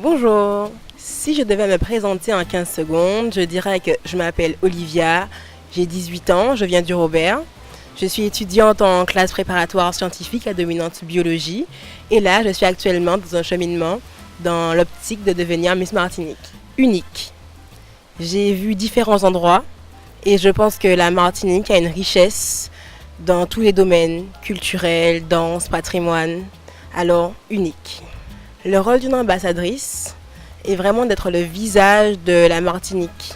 Bonjour, si je devais me présenter en 15 secondes, je dirais que je m'appelle Olivia, j'ai 18 ans, je viens du Robert. Je suis étudiante en classe préparatoire scientifique à dominante biologie et là je suis actuellement dans un cheminement dans l'optique de devenir Miss Martinique. Unique. J'ai vu différents endroits et je pense que la Martinique a une richesse dans tous les domaines, culturels, danse, patrimoine, alors unique. Le rôle d'une ambassadrice est vraiment d'être le visage de la Martinique.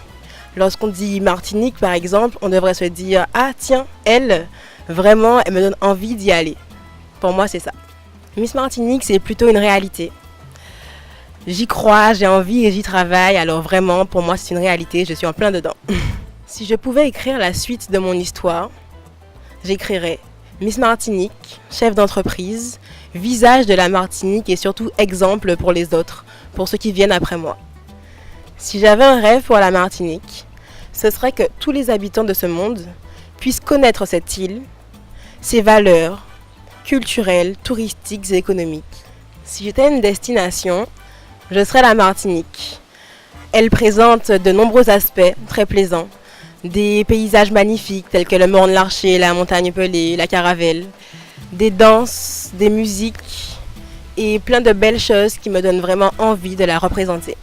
Lorsqu'on dit Martinique, par exemple, on devrait se dire « Ah tiens, elle, vraiment, elle me donne envie d'y aller ». Pour moi, c'est ça. Miss Martinique, c'est plutôt une réalité. J'y crois, j'ai envie et j'y travaille, alors vraiment, pour moi, c'est une réalité, je suis en plein dedans. Si je pouvais écrire la suite de mon histoire, j'écrirais Miss Martinique, chef d'entreprise, visage de la Martinique et surtout exemple pour les autres, pour ceux qui viennent après moi. Si j'avais un rêve pour la Martinique, ce serait que tous les habitants de ce monde puissent connaître cette île, ses valeurs culturelles, touristiques et économiques. Si j'étais une destination, je serais la Martinique. Elle présente de nombreux aspects très plaisants. Des paysages magnifiques tels que le Morne-Larcher, la Montagne Pelée, la Caravelle, des danses, des musiques et plein de belles choses qui me donnent vraiment envie de la représenter.